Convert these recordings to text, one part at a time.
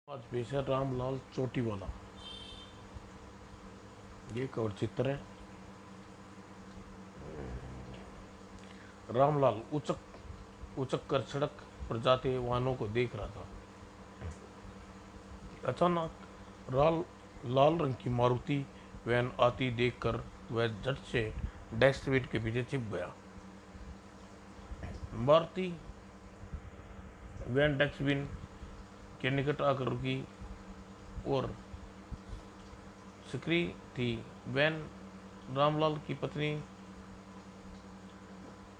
आज पेश है रामलाल चोटीवाला। ये कवर चित्र है। रामलाल उचक उचक कर सड़क पर जाते वाहनों को देख रहा था। अचानक लाल रंग की मारुति वैन आती देखकर वह झट से डस्टबिन के पीछे छिप गया। मारुति वैन डस्टबिन के निकट आकर रुकी और सक्रिय थी। वैन रामलाल की पत्नी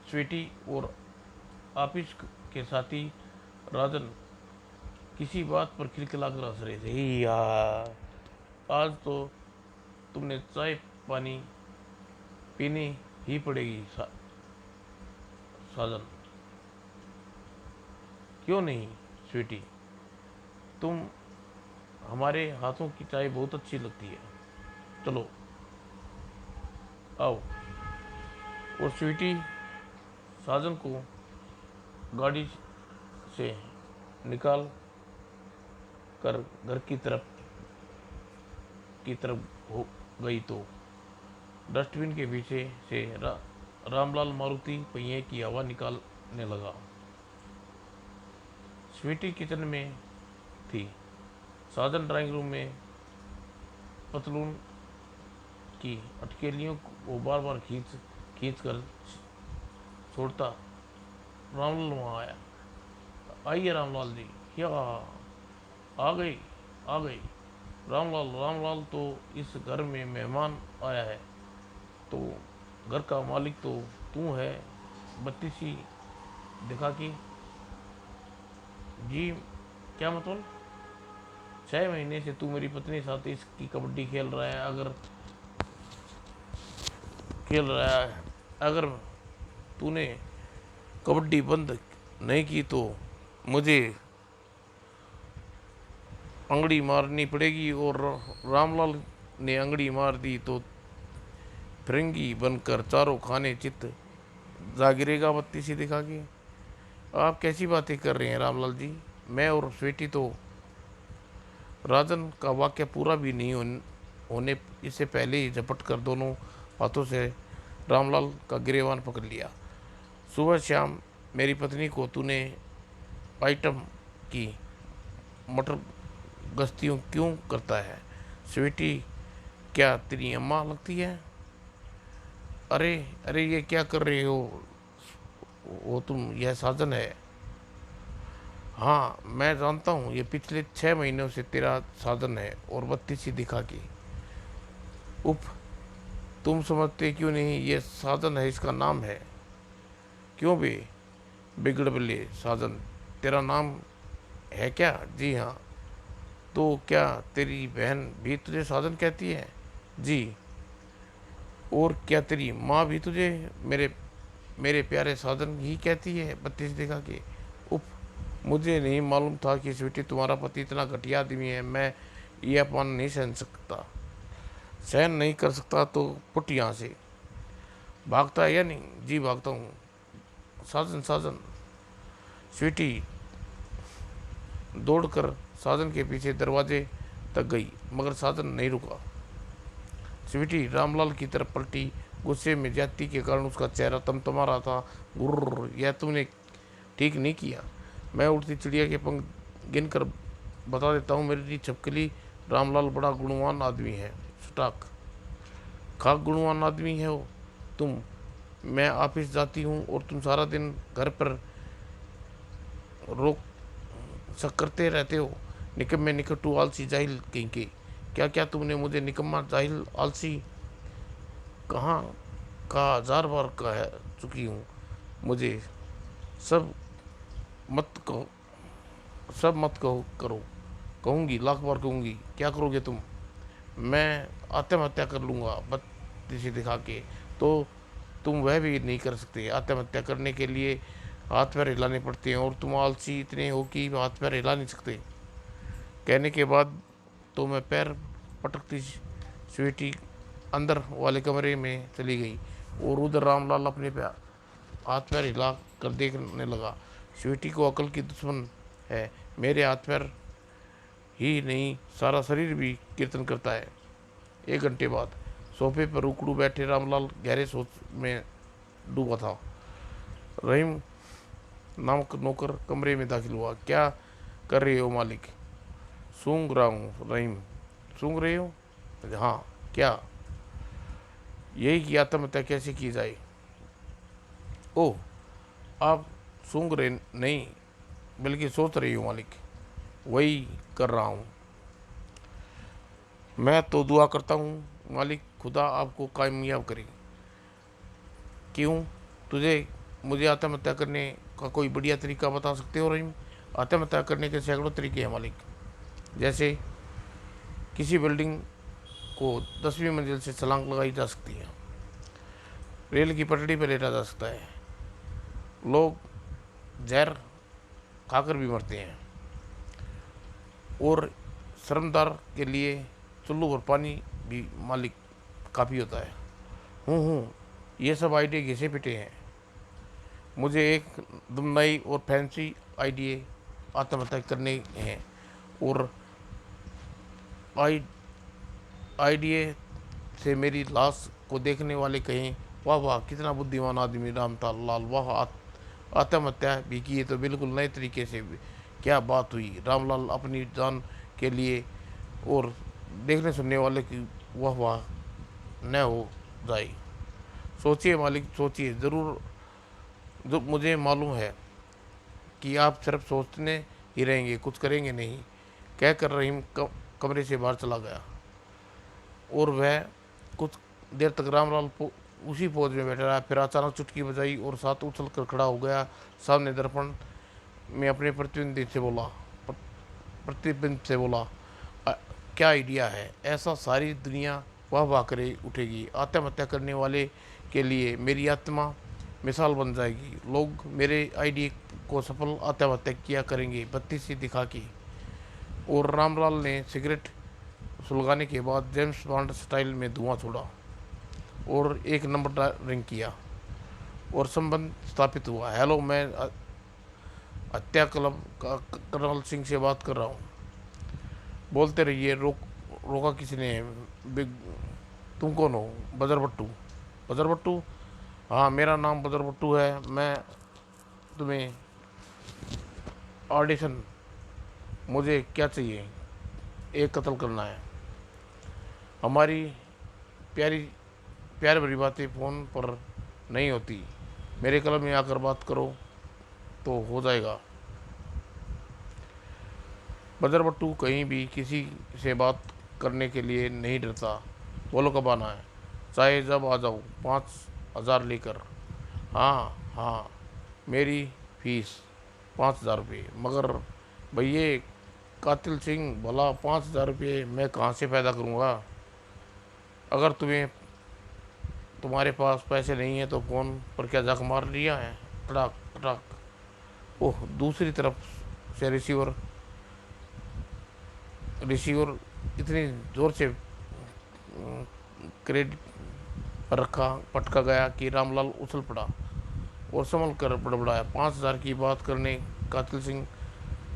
स्वीटी और ऑफिस के साथी राजन किसी बात पर खिलखिलाकर हंस रहे थे। यार, आज तो तुमने चाय पानी पीनी ही पड़ेगी साजन। क्यों नहीं स्वीटी, तुम हमारे हाथों की चाय बहुत अच्छी लगती है। चलो आओ। और स्वीटी साजन को गाड़ी से निकाल कर घर की तरफ हो गई तो डस्टबिन के पीछे से रामलाल मारुति पहिए की हवा निकालने लगा। स्वीटी किचन में थी। साजन ड्राइंग रूम में पतलून की अटकेलियों को बार बार खींच कर छोड़ता। रामलाल वहाँ आया। आइए रामलाल जी। क्या आ गई। रामलाल तो इस घर में मेहमान आया है, तो घर का मालिक तो तू है। बत्ती सी दिखा कि जी क्या मतलब? 6 महीने से तू मेरी पत्नी के साथ इसकी कबड्डी खेल रहा है। अगर तूने कबड्डी बंद नहीं की तो मुझे अंगड़ी मारनी पड़ेगी। और रामलाल ने अंगड़ी मार दी तो फिरंगी बनकर चारों खाने चित जागिरेगा। बत्ती सी दिखा के आप कैसी बातें कर रहे हैं रामलाल जी? मैं और स्वीटी तो राजन का वाक्य पूरा भी नहीं होने इससे पहले ही झपट कर दोनों हाथों से रामलाल का गिरेबान पकड़ लिया। सुबह शाम मेरी पत्नी को तूने आइटम की मटर गश्तियों क्यों करता है? स्वीटी क्या तेरी अम्मा लगती है? अरे अरे, ये क्या कर रहे हो? वो तुम, यह साजन है। हाँ मैं जानता हूँ, ये पिछले 6 महीनों से तेरा साधन है। और बत्ती सी दिखा के उफ, तुम समझते क्यों नहीं? ये साधन है, इसका नाम है। क्यों बे बिगड़ बले साजन, तेरा नाम है क्या? जी हाँ। तो क्या तेरी बहन भी तुझे साजन कहती है? जी। और क्या तेरी माँ भी तुझे मेरे मेरे प्यारे साजन ही कहती है? बत्ती सी दिखा के उफ, मुझे नहीं मालूम था कि स्वीटी तुम्हारा पति इतना घटिया आदमी है। मैं ये अपमान नहीं सहन नहीं कर सकता। तो पुट यहाँ से। भागता है या नहीं? जी भागता हूँ। साजन साजन। स्वीटी दौड़कर साजन के पीछे दरवाजे तक गई, मगर साजन नहीं रुका। स्वीटी रामलाल की तरफ पलटी। गुस्से में ज्यादती के कारण उसका चेहरा तमतमा रहा था। गुर्र, यह तुमने ठीक नहीं किया। मैं उड़ती चिड़िया के पंख गिनकर बता देता हूँ, मेरी छपकली रामलाल बड़ा गुणवान आदमी है। स्टॉक खाक गुणवान आदमी है वो। तुम, मैं ऑफिस जाती हूँ और तुम सारा दिन घर पर रोक शक करते रहते हो। निकम्मे निकटू आलसी जाहिल कहीं के। क्या क्या तुमने मुझे निकम्मा जाहिल आलसी कहाँ का 1000 बार कह चुकी हूँ। मुझे सब मत कहो, सब मत कहो करो। कहूँगी, लाख बार कहूँगी। क्या करोगे तुम? मैं आत्महत्या कर लूँगा। बत्ती से दिखा के तो तुम वह भी नहीं कर सकते। आत्महत्या करने के लिए हाथ पैर हिलाने पड़ते हैं, और तुम आलसी इतने हो कि हाथ पैर हिला नहीं सकते। कहने के बाद तो मैं पैर पटकती स्वीटी अंदर वाले कमरे में चली गई, और उधर रामलाल अपने पैर हाथ पैर हिला कर देखने लगा। स्वीटी को अकल की दुश्मन है। मेरे हाथ पैर ही नहीं, सारा शरीर भी कीर्तन करता है। 1 घंटे बाद सोफे पर उकड़ू बैठे रामलाल गहरे सोच में डूबा था। रहीम नामक नौकर कमरे में दाखिल हुआ। क्या कर रहे हो मालिक? सूंघ रहा हूँ। रहीम, सूंघ रहे हो? हाँ। क्या? यही कि आत्महत्या कैसे की जाए। ओह, आप सूंघ रहे नहीं बल्कि सोच रही हो मालिक। वही कर रहा हूँ। मैं तो दुआ करता हूँ मालिक, खुदा आपको कामयाब करे। क्यों? तुझे मुझे आत्महत्या करने का कोई बढ़िया तरीका बता सकते हो रहीम? आत्महत्या करने के सैकड़ों तरीके हैं मालिक। जैसे किसी बिल्डिंग को 10वीं मंजिल से छलांग लगाई जा सकती है, रेल की पटड़ी पर लेटा जा सकता है, लोग जहर खाकर भी मरते हैं, और शर्मदार के लिए चुल्लू और पानी भी मालिक काफ़ी होता है। ये सब आइडिया घिसे पिटे हैं। मुझे एक दम नई और फैंसी आइडिया आत्महत्या करने हैं, और आइडिया से मेरी लाश को देखने वाले कहें, वाह वाह कितना बुद्धिमान आदमी रामलाल लाल, वाह आत्महत्या भी की है तो बिल्कुल नए तरीके से। क्या बात हुई रामलाल अपनी जान के लिए, और देखने सुनने वाले की वाह वाह न हो जाए। सोचिए मालिक, सोचिए ज़रूर। जो मुझे मालूम है कि आप सिर्फ सोचने ही रहेंगे, कुछ करेंगे नहीं। कहकर रहीम कमरे से बाहर चला गया, और वह कुछ देर तक रामलाल उसी पोज में बैठा रहा। फिर अचानक चुटकी बजाई और साथ उछल कर खड़ा हो गया। सामने दर्पण में अपने प्रतिबिंब से बोला, "अ, क्या आइडिया है, ऐसा सारी दुनिया वाह वाह करे उठेगी। आत्महत्या करने वाले के लिए मेरी आत्मा मिसाल बन जाएगी। लोग मेरे आइडिया को सफल आत्महत्या किया करेंगे बत्ती से दिखा के।" और रामलाल ने सिगरेट सुलगाने के बाद जेम्स बॉन्ड स्टाइल में धुआं छोड़ा और एक नंबर रिंग किया, और संबंध स्थापित हुआ। हेलो, मैं हत्या क्लब का कर्नल सिंह से बात कर रहा हूँ। बोलते रहिए। रोका किसने? बिग, तुम कौन हो? बजर भट्टू। बजर भट्टू? हाँ, मेरा नाम बजर भट्टू है। मैं तुम्हें ऑडिशन। मुझे क्या चाहिए? एक कत्ल करना है। हमारी प्यारी प्यार भरी बातें फ़ोन पर नहीं होती। मेरे क्लब में आकर बात करो तो हो जाएगा। बजर भट्टू कहीं भी किसी से बात करने के लिए नहीं डरता। बोलो कब आना है? चाहे जब आ जाओ, 5,000 लेकर। हाँ हाँ, मेरी फीस 5,000 रुपये। मगर भैया कातिल सिंह, भला 5,000 रुपये मैं कहाँ से पैदा करूँगा? अगर तुम्हारे पास पैसे नहीं है तो फ़ोन पर क्या जख मार लिया है? टड़ाक टड़ाक। ओह, दूसरी तरफ से रिसीवर रिसीवर इतनी ज़ोर से क्रेडिट पर पटका गया कि रामलाल उछल पड़ा और संभल कर बड़बड़ाया, 5,000 की बात करने कातिल सिंह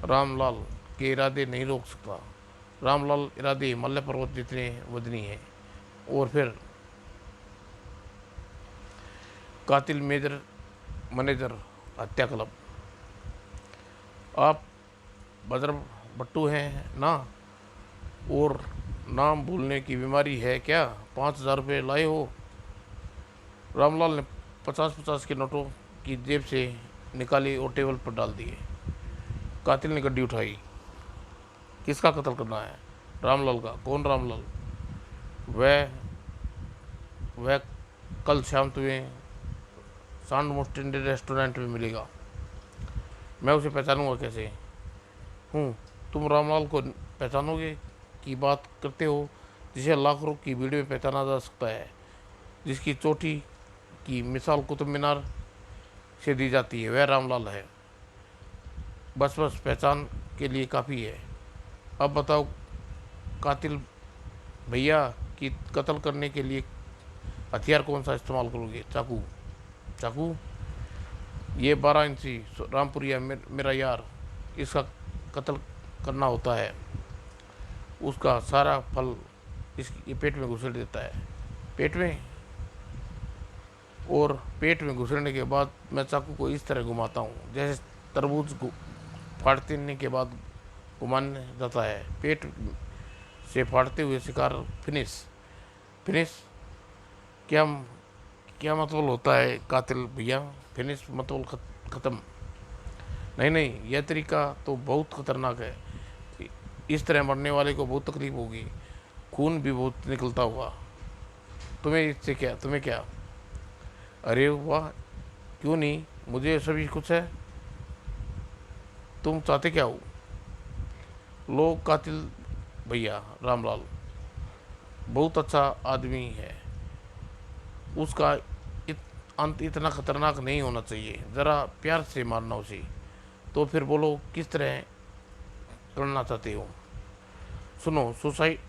रामलाल के इरादे नहीं रोक सकता। रामलाल इरादे हिमालय पर्वत जितने वजनी हैं। और फिर कातिल मैनेजर हत्या क्लब। आप बजर भट्टू हैं ना? और नाम भूलने की बीमारी है क्या? 5,000 रुपये लाए हो? रामलाल ने 50-50 के नोटों की जेब से निकाली और टेबल पर डाल दिए। कातिल ने गड्डी उठाई। किसका कत्ल करना है? रामलाल का। कौन रामलाल? वह वह कल शाम तुम्हें सांड मोस्टेंड रेस्टोरेंट में मिलेगा। मैं उसे पहचानूंगा कैसे? तुम रामलाल को पहचानोगे की बात करते हो, जिसे लाखों की भीड़ में पहचाना जा सकता है, जिसकी चोटी की मिसाल कुतुब मीनार से दी जाती है, वह रामलाल है। बस बस, पहचान के लिए काफ़ी है। अब बताओ कातिल भैया की कत्ल करने के लिए हथियार कौन सा इस्तेमाल करोगे? चाकू? चाकू? ये 12 इंची रामपुरिया मेरा यार, इसका कत्ल करना होता है। उसका सारा फल इस ये पेट में घुसेड़ देता है। पेट में और पेट में घुसड़ने के बाद मैं चाकू को इस तरह घुमाता हूँ जैसे तरबूज फाड़ने के बाद घुमाने जाता है। पेट से फाड़ते हुए शिकार फिनिश। फिनिश क्या क्या मतलब होता है कातिल भैया? फिनिश मतलब ख़त्म। नहीं नहीं, यह तरीका तो बहुत खतरनाक है। इस तरह मरने वाले को बहुत तकलीफ होगी, खून भी बहुत निकलता होगा। तुम्हें क्या? अरे वाह, क्यों नहीं, मुझे सभी कुछ है। तुम चाहते क्या हो? लोग कातिल भैया रामलाल बहुत अच्छा आदमी है। उसका अंत इतना खतरनाक नहीं होना चाहिए। ज़रा प्यार से मारना उसे। तो फिर बोलो किस तरह करना चाहते हो? सुनो, सुसाइड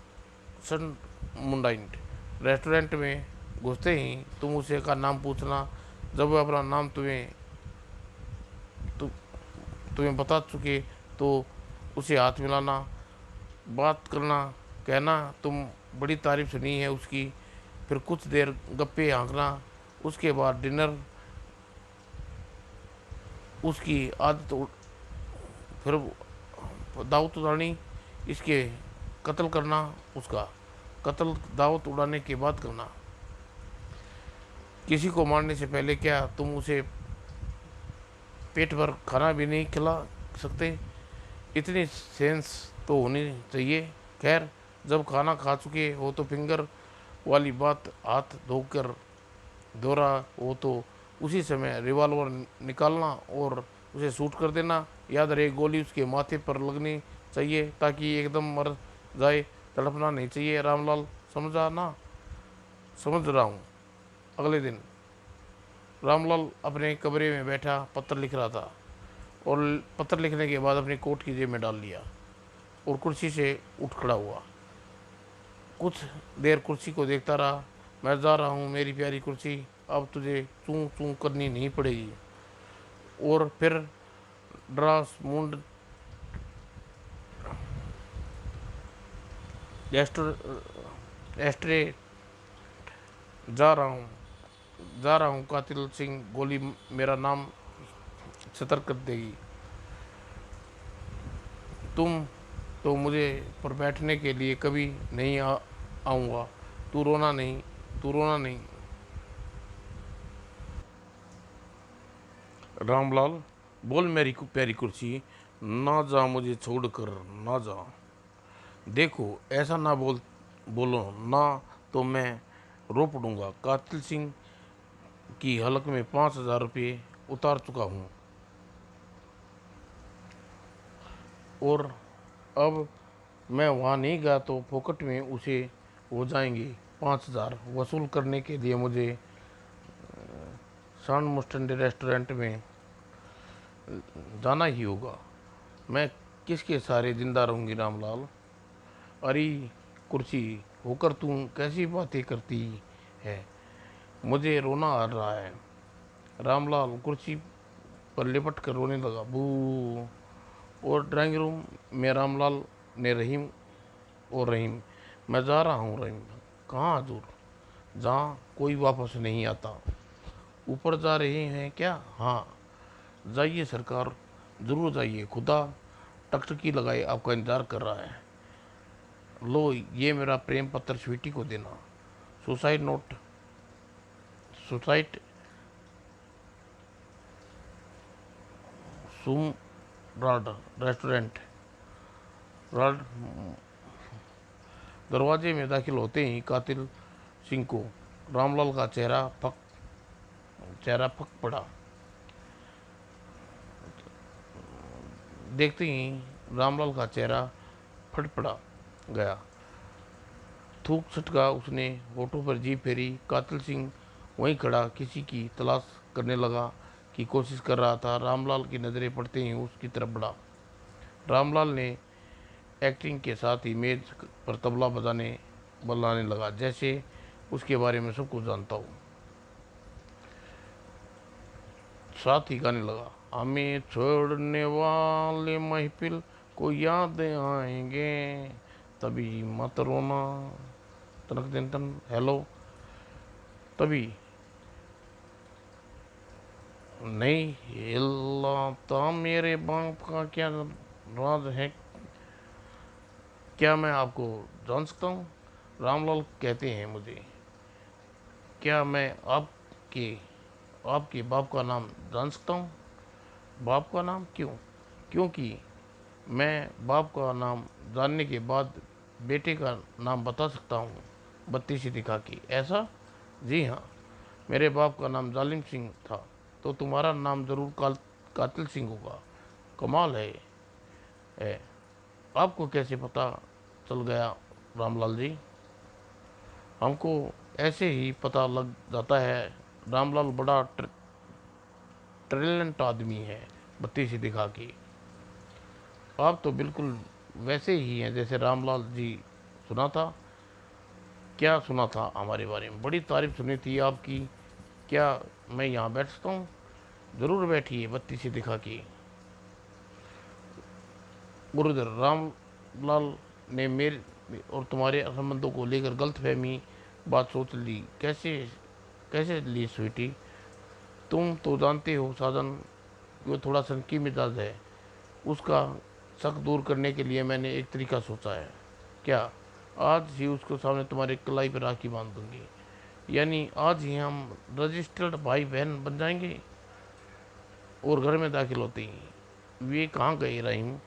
सन मुंडाइंट रेस्टोरेंट में घुसते ही तुम उसे का नाम पूछना। जब वह अपना नाम तु, तुम्हें बता चुके तो उसे हाथ मिलाना, बात करना, कहना तुम बड़ी तारीफ सुनी है उसकी। फिर कुछ देर गप्पे हाँकना। उसके बाद डिनर। उसकी आदत फिर दावत उड़ानी, इसके कत्ल करना। उसका कत्ल दावत उड़ाने के बाद करना। किसी को मारने से पहले क्या तुम उसे पेट भर खाना भी नहीं खिला सकते? इतनी सेंस तो होनी चाहिए। खैर, जब खाना खा चुके हो तो फिंगर वाली बात, हाथ धोकर धोरा हो तो उसी समय रिवॉल्वर निकालना और उसे शूट कर देना। याद रहे, गोली उसके माथे पर लगनी चाहिए ताकि एकदम मर जाए। तड़पना नहीं चाहिए रामलाल, समझा ना? समझ रहा हूँ। अगले दिन रामलाल अपने कमरे में बैठा पत्र लिख रहा था और पत्र लिखने के बाद अपनी कोट की जेब में डाल लिया और कुर्सी से उठ खड़ा हुआ। कुछ देर कुर्सी को देखता रहा। मैं जा रहा हूँ मेरी प्यारी कुर्सी, अब तुझे चूं चूं करनी नहीं पड़ेगी। और फिर ड्रास मुंड एस्ट्रे जा रहा हूँ कातिल सिंह, गोली मेरा नाम सतर्क कर देगी। तुम तो मुझे पर बैठने के लिए कभी नहीं आऊँगा। तू रोना नहीं, तू रोना नहीं। रामलाल, बोल मेरी प्यारी कुर्सी, ना जा मुझे छोड़कर, ना जा। देखो, ऐसा ना बोलो ना, तो मैं रो पड़ूंगा। कातिल सिंह की हलक में 5,000 रुपये उतार चुका हूँ और अब मैं वहाँ नहीं गया तो फोकट में उसे हो जाएंगे 5,000। वसूल करने के लिए मुझे सान मुस्टंडे रेस्टोरेंट में जाना ही होगा। मैं किसके सहारे जिंदा रहूंगी रामलाल? अरे कुर्सी होकर तू कैसी बातें करती है? मुझे रोना आ रहा है। रामलाल कुर्सी पर लिपट कर रोने लगा। बू। और ड्राइंग रूम में रामलाल ने रहीम, मैं जा रहा हूँ रहीम। कहाँ हजूर? जहाँ कोई वापस नहीं आता। ऊपर जा रहे हैं क्या? हाँ, जाइए सरकार, ज़रूर जाइए। खुदा टकटकी लगाए आपका इंतज़ार कर रहा है। लो, ये मेरा प्रेम पत्र स्वीटी को देना। Suicide note. सुसाइड सुम राड रेस्टोरेंट राड। दरवाजे में दाखिल होते ही कातिल सिंह को रामलाल का चेहरा पक पड़ा। देखते ही रामलाल का चेहरा फट पड़ा गया। थूक छटका उसने होठों पर जीभ फेरी। कातिल सिंह वहीं खड़ा किसी की तलाश करने लगा की कोशिश कर रहा था। रामलाल की नज़रें पड़ते ही उसकी तरफ बढ़ा। रामलाल ने एक्टिंग के साथ ही मेज पर तबला बजाने लगा जैसे उसके बारे में सब कुछ जानता हूँ। साथ ही गाने लगा, हमें छोड़ने वाले महफिल को याद आएंगे, तभी मत रोना तनक दिन तन हेलो। तभी नहीं हिलाता मेरे बाप का क्या राज है, क्या मैं आपको जान सकता हूँ? रामलाल कहते हैं मुझे, क्या मैं आपके आपके बाप का नाम जान सकता हूँ? बाप का नाम क्यों? क्योंकि मैं बाप का नाम जानने के बाद बेटे का नाम बता सकता हूँ बत्तीसी दिखा के। ऐसा? जी हाँ, मेरे बाप का नाम जालिम सिंह था, तो तुम्हारा नाम जरूर कातिल सिंह होगा। कमाल है। आपको कैसे पता चल गया रामलाल जी? हमको ऐसे ही पता लग जाता है। रामलाल बड़ा टैलेंट आदमी है बत्तीसी दिखा के। आप तो बिल्कुल वैसे ही हैं जैसे रामलाल जी। सुना था? क्या सुना था हमारे बारे में? बड़ी तारीफ सुनी थी आपकी। क्या मैं यहाँ बैठ सकता हूँ? ज़रूर बैठिए बत्तीसी दिखा के। गुरुदेव रामलाल ने मेरे और तुम्हारे संबंधों को लेकर गलतफहमी बात सोच ली। कैसे कैसे ली स्वीटी? तुम तो जानते हो साजन, वो थोड़ा सनकी मिजाज है। उसका शक दूर करने के लिए मैंने एक तरीका सोचा है। क्या? आज ही उसको सामने तुम्हारे कलाई पर राखी बांध दूंगी। यानी आज ही हम रजिस्टर्ड भाई बहन बन जाएंगे। और घर में दाखिल होते ही वे कहाँ गए रहीम?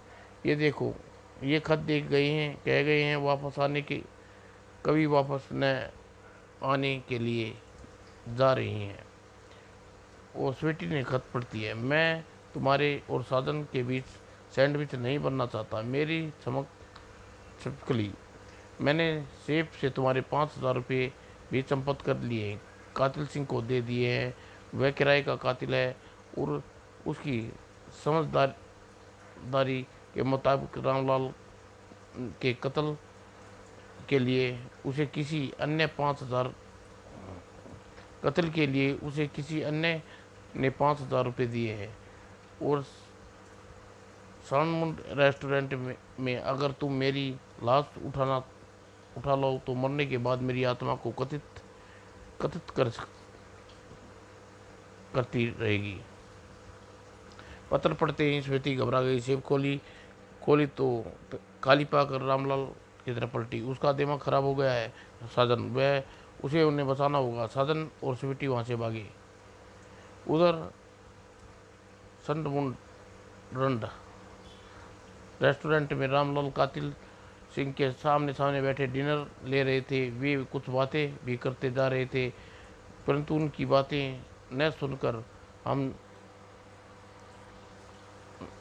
ये देखो, ये खत देख गए हैं, कह गए हैं वापस आने के, कभी वापस न आने के लिए जा रही हैं। और स्वीटी ने खत पढ़ती है, मैं तुम्हारे और साजन के बीच सैंडविच नहीं बनना चाहता। मेरी चमक छिपकली, मैंने सेफ से तुम्हारे 5,000 रुपये भी चंपत कर लिए हैं, कातिल सिंह को दे दिए हैं। वह किराए का कातिल है और उसकी समझदारी के मुताबिक रामलाल के कत्ल के लिए उसे किसी अन्य 5,000 कत्ल के लिए उसे किसी अन्य ने 5,000 रुपये दिए हैं। और सनमुंड रेस्टोरेंट में अगर तुम मेरी लाश उठा लो तो मरने के बाद मेरी आत्मा को कथित कथित करती रहेगी। पत्र पढ़ते ही स्मृति घबरा गई। सेब खोली खोली तो काली पाकर रामलाल की तरफ पलटी। उसका दिमाग खराब हो गया है साजन, वह उसे उन्हें बचाना होगा। साजन और स्वीटी वहाँ से भागी। उधर संतमुंड रेस्टोरेंट में रामलाल कातिल सिंह के सामने सामने बैठे डिनर ले रहे थे। वे कुछ बातें भी करते जा रहे थे, परंतु उनकी हम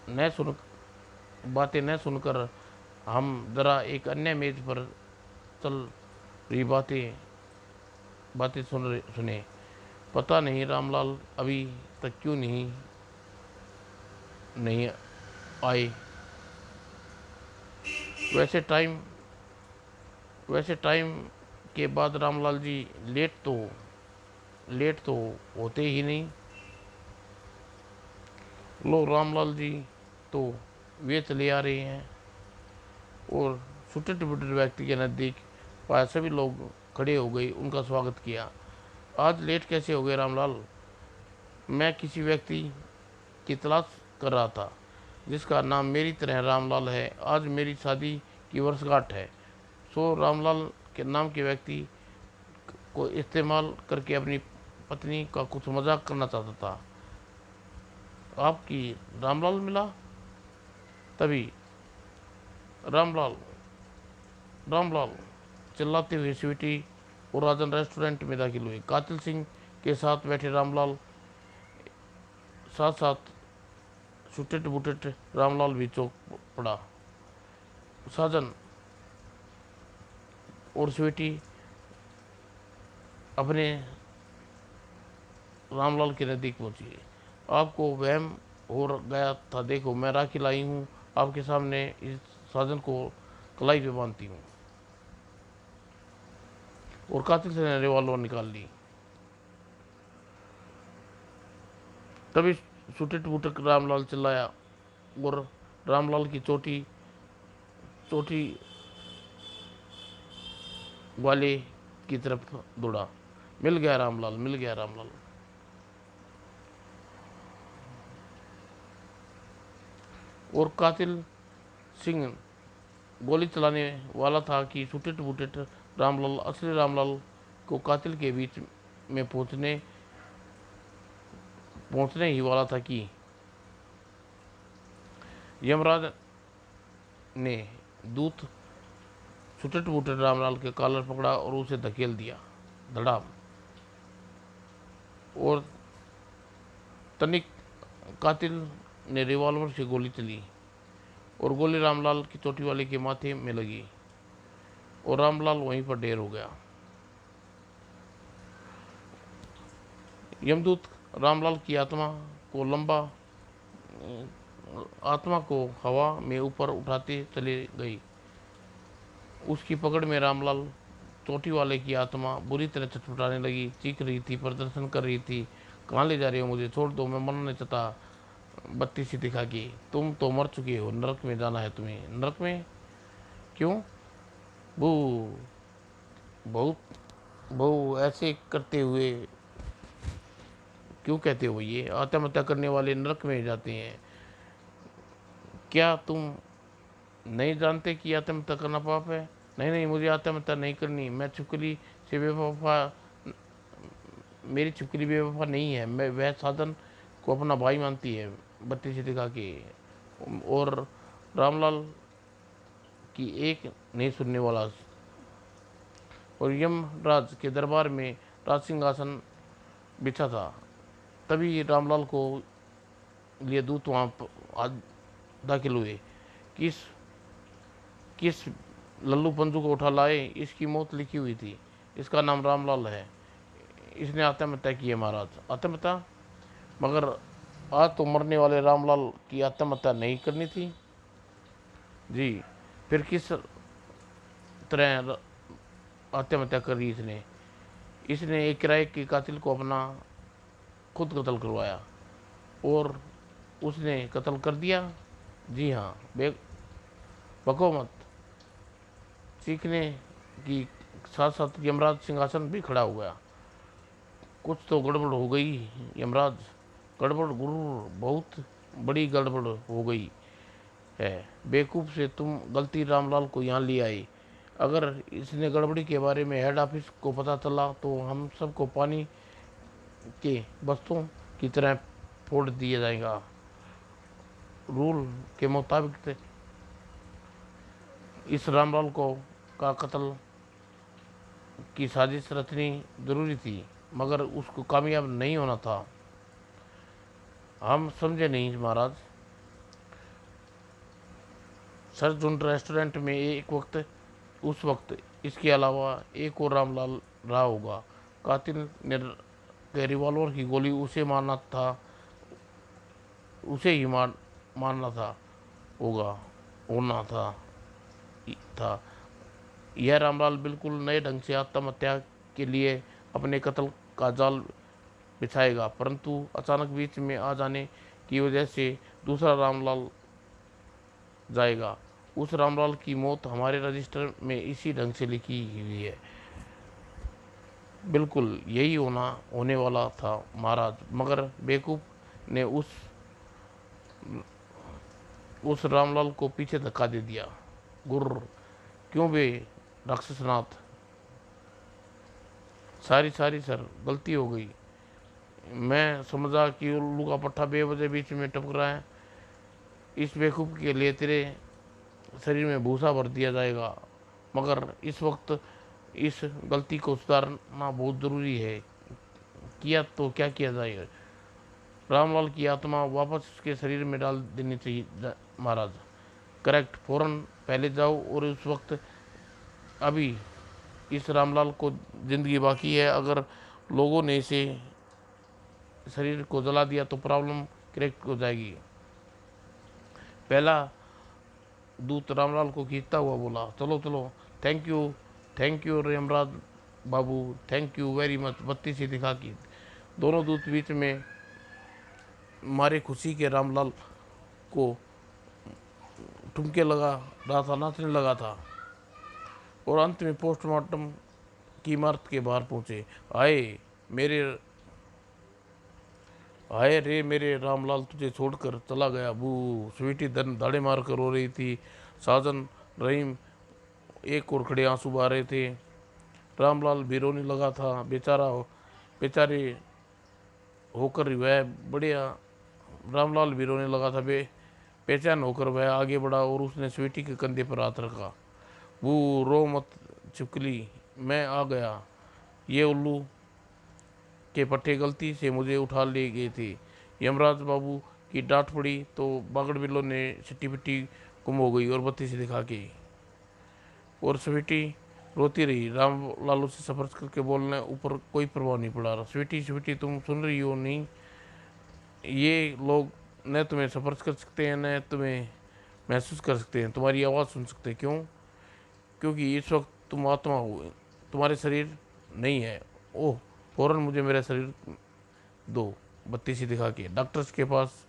न सुन बातें न सुनकर हम जरा एक अन्य मेज पर चल रही बातें सुने। पता नहीं रामलाल अभी तक क्यों नहीं नहीं आए। वैसे टाइम वैसे टाइम के बाद रामलाल जी लेट तो होते ही नहीं। लो रामलाल जी तो वे चले आ रहे हैं। और सुटट बुटट व्यक्ति के नज़दीक पाया सभी लोग खड़े हो गए, उनका स्वागत किया। आज लेट कैसे हो गए रामलाल? मैं किसी व्यक्ति की तलाश कर रहा था जिसका नाम मेरी तरह रामलाल है। आज मेरी शादी की वर्षगांठ है, सो रामलाल के नाम के व्यक्ति को इस्तेमाल करके अपनी पत्नी का कुछ मजाक करना चाहता था। आपकी रामलाल मिला? तभी रामलाल रामलाल चिल्लाते हुए स्वीटी और राजन रेस्टोरेंट में दाखिल हुए। कातिल सिंह के साथ बैठे रामलाल साथ साथ सुटेट बुटेट रामलाल भी चौंक पड़ा। साजन और स्वीटी अपने रामलाल के नज़दीक पहुंची। आपको वहम हो गया था, देखो मैं राखी लाई हूँ आपके सामने, इस साजन को कलाई पे बांधती हूँ। और कातिल से ने रिवॉल्वर निकाल ली। तभी सुटट बुटक रामलाल चिल्लाया और रामलाल की चोटी चोटी वाले की तरफ दौड़ा। मिल गया रामलाल, मिल गया रामलाल। और कातिल सिंह गोली चलाने वाला था कि छुटेट बुटेट रामलाल, असली रामलाल को कातिल के बीच में पहुंचने ही वाला था कि यमराज ने दूत छुटेट बुटेट रामलाल के कॉलर पकड़ा और उसे धकेल दिया, धड़ाम। और तनिक कातिल ने रिवॉल्वर से गोली चली और गोली रामलाल की चोटी वाले के माथे में लगी और रामलाल वहीं पर ढेर हो गया। यमदूत रामलाल की आत्मा को हवा में ऊपर उठाते चले गई। उसकी पकड़ में रामलाल चोटी वाले की आत्मा बुरी तरह छटपटाने लगी, चीख रही थी, प्रदर्शन कर रही थी। कहाँ ले जा रहे हो मुझे, छोड़ दो, मैं मरना नहीं चाहता। बत्ती सी दिखा के, तुम तो मर चुके हो, नरक में जाना है तुम्हें। नरक में? क्यों? वो बहुत बहु ऐसे करते हुए क्यों कहते हो? ये आत्महत्या करने वाले नरक में जाते हैं। क्या तुम नहीं जानते कि आत्महत्या करना पाप है? नहीं नहीं, मुझे आत्महत्या नहीं करनी। मैं छिपकली से बेवफा, मेरी छिपकली बेवफा नहीं है। मैं वह साधन को अपना भाई मानती है, बत्ती से दिखा के। और रामलाल की एक नहीं सुनने वाला। और यमराज के दरबार में राज सिंहासन बिछा था। तभी रामलाल को लिए दूत वहाँ दाखिल हुए। किस किस लल्लू पंजू को उठा लाए, इसकी मौत लिखी हुई थी। इसका नाम रामलाल है। इसने आत्महत्या की है महाराज, आत्महत्या। मगर आज तो मरने वाले रामलाल की आत्महत्या नहीं करनी थी जी। फिर किस तरह आत्महत्या करी इसने? इसने एक किराए के कातिल को अपना खुद कत्ल करवाया और उसने कत्ल कर दिया। जी हाँ, बको मत। सीखने की साथ साथ यमराज सिंहासन भी खड़ा हो गया। कुछ तो गड़बड़ हो गई यमराज, गड़बड़ गुरु, बहुत बड़ी गड़बड़ हो गई है। बेवकूफ़ से तुम गलती रामलाल को यहाँ ले आई। अगर इसने गड़बड़ी के बारे में हेड ऑफिस को पता चला तो हम सबको पानी के बस्तों की तरह फोड़ दिया जाएगा। रूल के मुताबिक इस रामलाल को का कत्ल की साजिश रचनी जरूरी थी, मगर उसको कामयाब नहीं होना था। हम समझे नहीं महाराज। सर जुंड रेस्टोरेंट में उस वक्त इसके अलावा एक और रामलाल रहा होगा। कातिल ने के रिवॉल्वर की गोली उसे ही मारना था होगा होना था। यह रामलाल बिल्कुल नए ढंग से आत्महत्या के लिए अपने कत्ल का जाल बिछाएगा, परंतु अचानक बीच में आ जाने की वजह से दूसरा रामलाल जाएगा। उस रामलाल की मौत हमारे रजिस्टर में इसी ढंग से लिखी हुई है। बिल्कुल यही होने वाला था महाराज, मगर बेवकूफ ने उस रामलाल को पीछे धक्का दे दिया। गुर्र, क्यों बे राक्षसनाथ? सारी सर, गलती हो गई। मैं समझा कि उल्लू का पट्टा बेवजह बीच में टपक रहा है। इस बेवकूफ़ के लिए तेरे शरीर में भूसा भर दिया जाएगा, मगर इस वक्त इस गलती को सुधारना बहुत ज़रूरी है। किया तो क्या किया जाए? रामलाल की आत्मा वापस उसके शरीर में डाल देनी चाहिए महाराज। करेक्ट, फौरन पहले जाओ और उस वक्त अभी इस रामलाल को ज़िंदगी बाकी है। अगर लोगों ने इसे शरीर को जला दिया तो प्रॉब्लम करेक्ट हो जाएगी। पहला दूत रामलाल को खींचता हुआ बोला, चलो चलो, thank you Yamraj Babu, thank you very much. बत्ती सी दिखा की दोनों दूत बीच में मारे खुशी के रामलाल को ठुमके लगा रहा था, नाचने लगा था। और अंत में पोस्टमार्टम की इमारत के बाहर पहुंचे। आए मेरे आए रे मेरे रामलाल, तुझे छोड़कर चला गया बू। स्वीटी दाढ़े मार कर रो रही थी। साजन रहीम एक और खड़े आंसू बहा रहे थे। रामलाल भी रोने लगा था। बेचारे होकर वह बढ़िया रामलाल भी रोने लगा था। बेचैन होकर वह आगे बढ़ा और उसने स्वीटी के कंधे पर हाथ रखा। वो रो मत छिपकली, मैं आ गया। ये उल्लू के पट्टे गलती से मुझे उठा ले गए थे। यमराज बाबू की डांट पड़ी तो बागड़ बिल्लो ने सिट्टी पिट्टी गुम हो गई और बत्ती से दिखा के। और स्वीटी रोती रही। राम लालू से सफर करके बोलने ऊपर कोई प्रभाव नहीं पड़ा। स्वीटी स्वीटी तुम सुन रही हो नहीं? ये लोग न तुम्हें सफर कर सकते हैं न तुम्हें महसूस कर सकते हैं, तुम्हारी आवाज़ सुन सकते हैं। क्यों? क्योंकि इस वक्त तुम आत्मा हो, तुम्हारे शरीर नहीं है। ओह, फौरन मुझे मेरा शरीर दो, बत्ती सी दिखा के। डॉक्टर्स के पास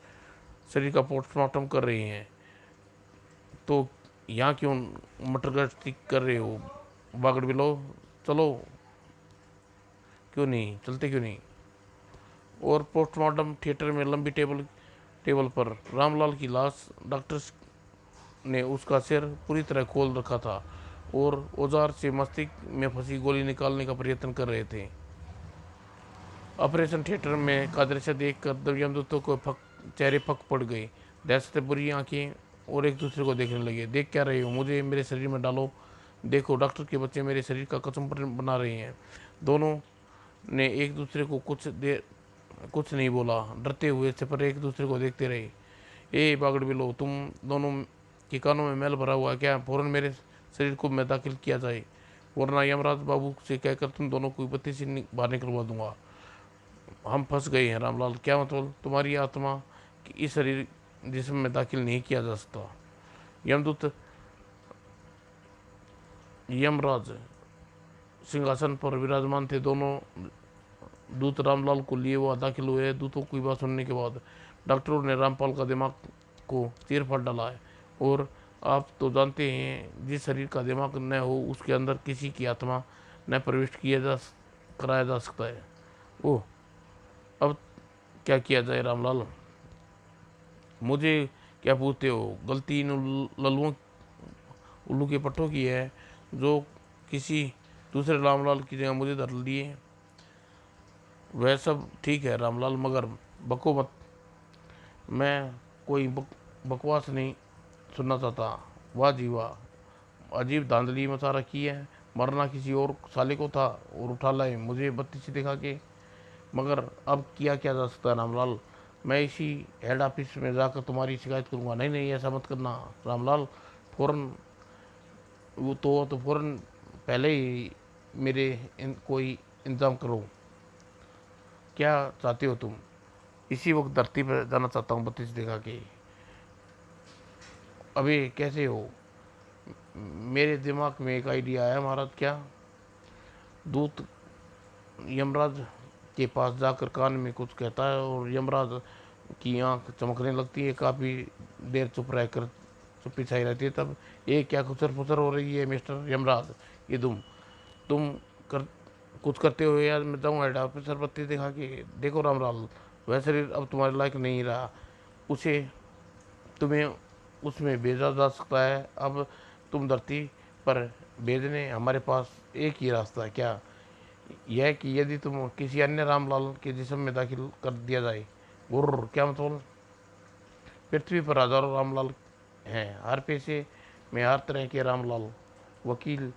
शरीर का पोस्टमार्टम कर रहे हैं, तो यहाँ क्यों मटर गश्ती कर रहे हो? बागड़ बिलो, चलो, क्यों नहीं चलते, क्यों नहीं? और पोस्टमार्टम थिएटर में लंबी टेबल पर रामलाल की लाश, डॉक्टर्स ने उसका सिर पूरी तरह खोल रखा था और औजार से मस्तिष्क में फंसी गोली निकालने का प्रयत्न कर रहे थे। ऑपरेशन थिएटर में का दृश्य देखकर यमदूतों को चेहरे पक पड़ गए। दहशत बुरी आंखें और एक दूसरे को देखने लगे। देख क्या रहे हो? मुझे मेरे शरीर में डालो। देखो, डॉक्टर के बच्चे मेरे शरीर का कसम बना रहे हैं। दोनों ने एक दूसरे को कुछ नहीं बोला, डरते हुए से पर एक दूसरे को देखते रहे। ए बागड़ बिलो, तुम दोनों के कानों में मैल भरा हुआ क्या? फौरन मेरे शरीर को मैं दाखिल किया जाए, वरना यमराज बाबू से कहकर तुम दोनों को बत्ती से बाहर निकलवा दूंगा। हम फंस गए हैं रामलाल। क्या मतलब? तुम्हारी आत्मा कि इस शरीर जिसम में दाखिल नहीं किया जा सकता। यमदूत यमराज सिंहासन पर विराजमान थे। दोनों दूत रामलाल को लिए वह दाखिल हुए। दूतों की बात सुनने के बाद डॉक्टरों ने रामपाल का दिमाग को चीर फाड़ डाला है। और आप तो जानते हैं, जिस शरीर का दिमाग न हो उसके अंदर किसी की आत्मा न प्रविष्ट कराया जा सकता है। ओह, अब क्या किया जाए रामलाल? मुझे क्या पूछते हो? गलती इन लल्लुओं उल्लू के पट्टों की है जो किसी दूसरे रामलाल की जगह मुझे धर लिए। वह सब ठीक है रामलाल, मगर बको मत। मैं कोई बकवास नहीं सुनना चाहता। वाह जी वाह, अजीब धांधली मचा रखी है। मरना किसी और साले को था और उठा लाए मुझे बत्ती से दिखा के। मगर अब किया क्या जा सकता है रामलाल? मैं इसी हेड ऑफिस में जाकर तुम्हारी शिकायत करूंगा। नहीं नहीं, ऐसा मत करना रामलाल। फौरन वो तो फौरन पहले ही मेरे कोई इंतजाम करो। क्या चाहते हो तुम? इसी वक्त धरती पर जाना चाहता हूँ बत्ती से दिखा के। अबे कैसे हो? मेरे दिमाग में एक आइडिया आया महाराज। क्या? दूत यमराज के पास जाकर कान में कुछ कहता है और यमराज की आंख चमकने लगती है। काफ़ी देर चुप्पी छाई रहती है। तब ये क्या खुसर फुसर हो रही है मिस्टर यमराज? ये तुम कर कुछ करते हो या मैं जाऊँगा हेड ऑफिसर बत्ती दिखा के। देखो रामलाल, वह शरीर अब तुम्हारे लायक नहीं रहा। उसे तुम्हें उसमें भेजा जा सकता है। अब तुम धरती पर भेजने हमारे पास एक ही रास्ता है। क्या? यह कि यदि तुम किसी अन्य रामलाल के जिस्म में दाखिल कर दिया जाए। गुर्र, क्या मतलब? पृथ्वी पर हजारों रामलाल हैं, हर पेशे में हर तरह के रामलाल। वकील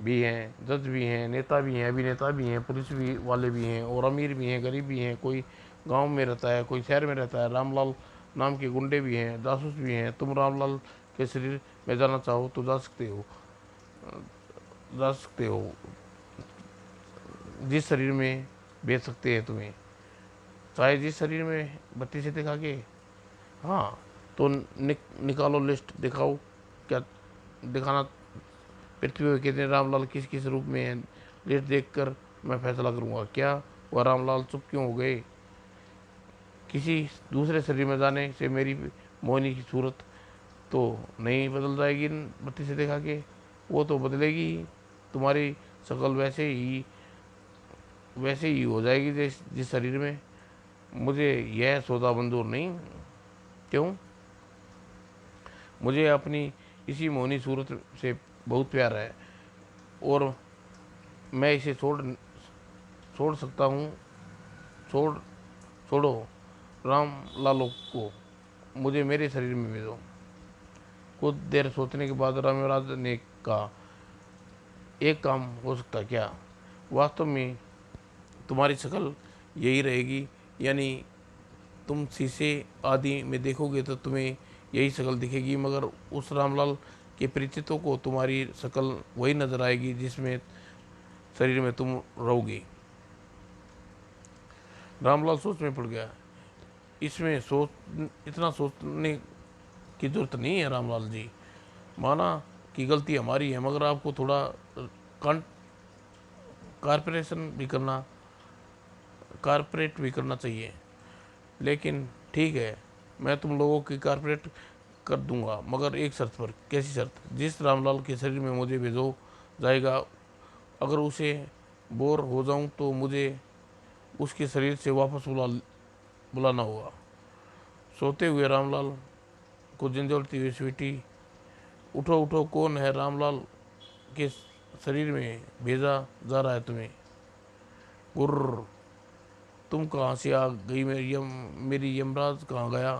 भी हैं, जज भी हैं, नेता भी हैं, अभिनेता भी हैं, पुलिस भी वाले भी हैं, और अमीर भी हैं, गरीब भी हैं। कोई गांव में रहता है, कोई शहर में रहता है। रामलाल नाम के गुंडे भी हैं, जासूस भी हैं। तुम रामलाल के शरीर में जाना चाहो तो जा सकते हो। जिस शरीर में भेज सकते हैं तुम्हें, चाहे जिस शरीर में बत्ती से दिखा के। हाँ, तो निकालो लिस्ट, दिखाओ क्या दिखाना। पृथ्वी पर कितने रामलाल किस किस रूप में हैं, लिस्ट देखकर मैं फैसला करूँगा। क्या वह रामलाल चुप क्यों हो गए? किसी दूसरे शरीर में जाने से मेरी मोहिनी की सूरत तो नहीं बदल जाएगी बत्ती से दिखा के। वो तो बदलेगी, तुम्हारी शक्ल वैसे ही हो जाएगी जिस जिस शरीर में। मुझे यह सौदा मंजूर नहीं। क्यों? मुझे अपनी इसी मोहनी सूरत से बहुत प्यार है, और मैं इसे छोड़ सकता हूँ? छोड़ छोड़ो राम लालो को, मुझे मेरे शरीर में भेजो। कुछ देर सोचने के बाद रामराज ने कहा, एक काम हो सकता क्या? वास्तव में तुम्हारी शक्ल यही रहेगी, यानी तुम शीशे आदि में देखोगे तो तुम्हें यही शक्ल दिखेगी, मगर उस रामलाल के परिचितों को तुम्हारी शक्ल वही नजर आएगी जिसमें शरीर में तुम रहोगी। रामलाल सोच में पड़ गया। इसमें इतना सोचने की जरूरत नहीं है रामलाल जी। माना कि गलती हमारी है, मगर आपको थोड़ा कारपोरेशन भी करना कारपोरेट भी करना चाहिए। लेकिन ठीक है, मैं तुम लोगों की कारपोरेट कर दूंगा, मगर एक शर्त पर। कैसी शर्त? जिस रामलाल के शरीर में मुझे भेजो जाएगा, अगर उसे बोर हो जाऊं तो मुझे उसके शरीर से वापस बुलाना होगा। सोते हुए रामलाल को झंझोड़ती हुई स्वीटी, उठो उठो, कौन है? रामलाल के शरीर में भेजा जा रहा है तुम्हें। गुर्र, तुम कहाँ से आ गई? मेरी यमराज कहाँ गया?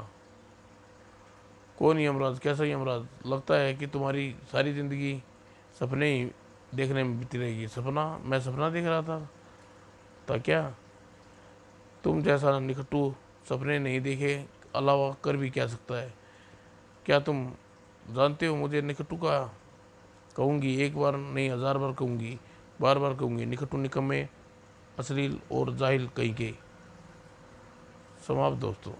कौन यमराज? कैसा यमराज? लगता है कि तुम्हारी सारी जिंदगी सपने ही देखने में बीती रहेगी। सपना? मैं सपना देख रहा था क्या? तुम जैसा निकटू सपने नहीं देखे अलावा कर भी क्या सकता है? क्या तुम जानते हो मुझे निकटू का? कहूँगी, एक बार नहीं 1000 बार कहूँगी, बार बार कहूँगी, निकटू निकम्मे, अश्लील और जाहिल कहीं के। समाप्त दोस्तों।